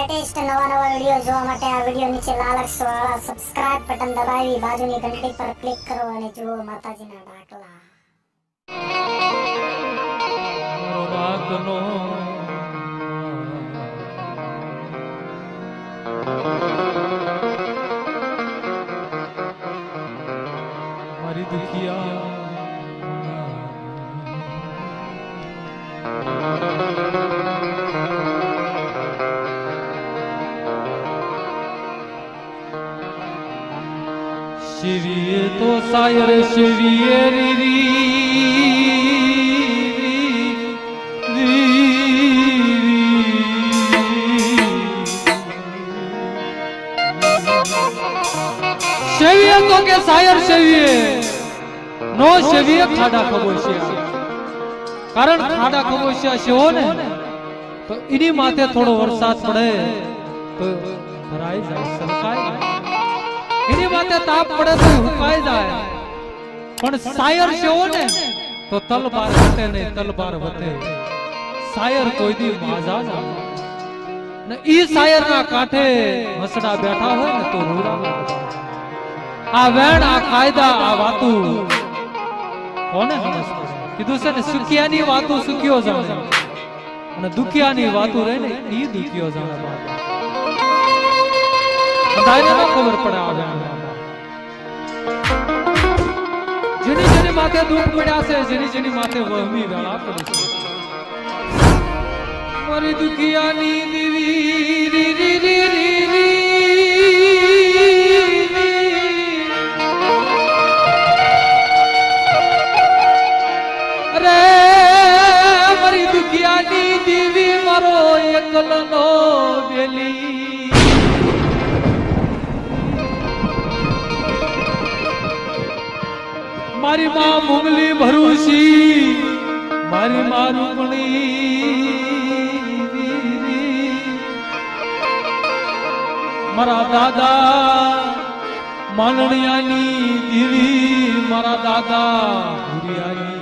latest नवा video જોવા માટે આ વિડિયો નીચે લાલ અક્ષર વાળા સબસ્ક્રાઇબ બટન દબાવી બાજુની ઘંટી પર ક્લિક કરો અને જુઓ માતાજીના ડાકલા રાગનો મારી દુખિયા શિવીએ તો સાયર શિવીએ શેવીએ તો કે સાયર શેવીએ નો શેવીએ ખાડા ખબોશિયા કારણ ખાડા ખબોશિયા શેવો ને તો એની માથે થોડો વરસાદ પડે તો ભરાઈ જાય સરકાય એની માથે તાપ પડે તો હુકાઈ જાય પણ સાયર શેવો ને તો તલબાર વતે ને તલબાર વતે સાયર કોઈ દી માજા ના ને ઈ સાયર ના કાંઠે હસડા બેઠા હોય ને તો રૂડા આ વેણ આ કાયદા આ વાતું કોને સમજતું કીધું છે ને સુખિયાની વાતું સુખ્યો જાણે અને દુખિયાની વાતું રહે ને ઈ દુખ્યો જાણે બાબા બધાને ન ખબર પડે આ વેણ જેની જેની માથે દુઃખ પડ્યા છે જેની માથે વહમી વેળા પડે છે મારી દુખિયાની દીવી રી રી રી રી દીવી મારો એકલનો બેલી મારી માં મુગલી ભરૂસી મારી માં રૂપણી મારા દાદા માનણિયાની દીવી મારા દાદા ભુરિયાની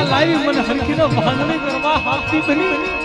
લાવી મને હરખીનો બાંધણી કરવા હાથથી બની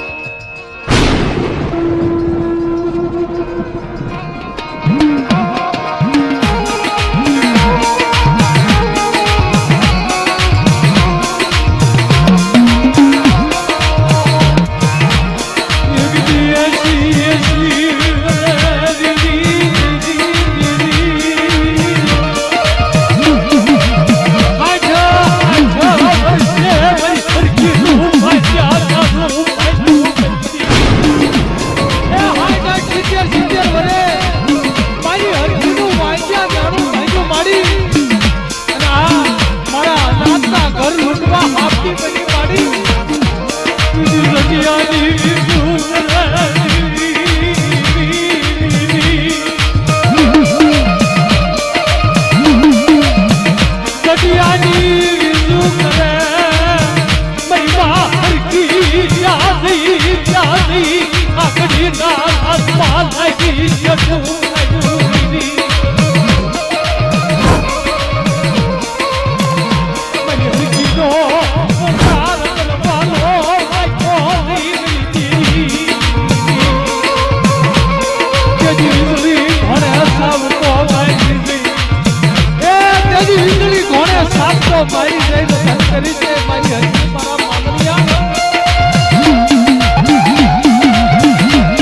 મારી જઈ તો કરી છે મારી હજી મારા માનવિયા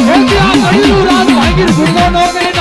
એ ત્યાં ગળીનું રાત ભાગીર ગુનો નો કરે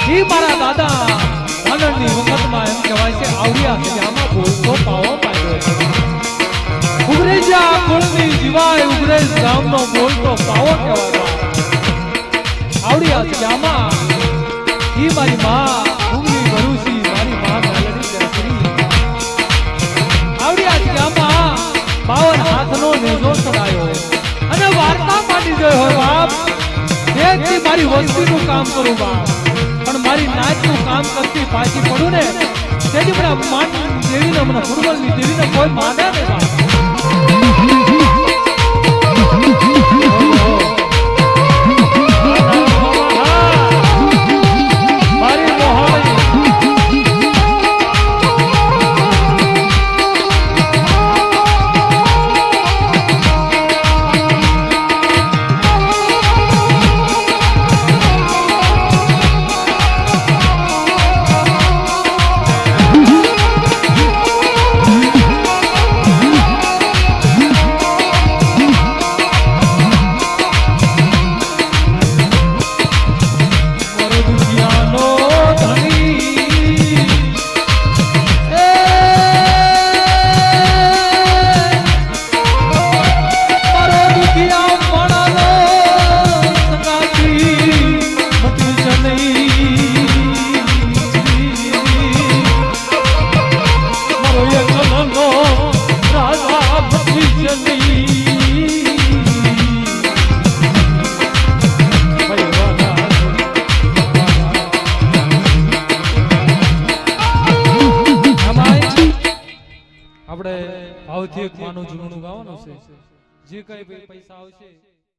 ઈ મારા દાદા આનંદની વખતમાં એમ કહેવાય છે આવડિયા સજામાં બોલતો પાવો પાડ્યો ઉગરેજા કુળની જીવાય ઉગરેજ ગામનો બોલતો પાવો કહેવાય આવડિયા સજામાં ઈ મારી માં ઉંગલી ભરૂસી મારી માં મેલડી જયશ્રી આવડિયા સજામાં 52 હાથનો નેજો ચડાયો અને વાર્તા માંડી ગયો હોય બાપ દેખથી મારી વસ્તીનું કામ કરું બાપ પણ મારી નાચનું કામ કરતી પાછી પડું ને તેથી મને માન દેવીને મને ફુરવલની દેવીને કોઈ માને નહીં બાપ મારી મોહાળી આપણે ભાવથી એક માનું જૂનું ગાવાનું છે જે કઈ પૈસા આવશે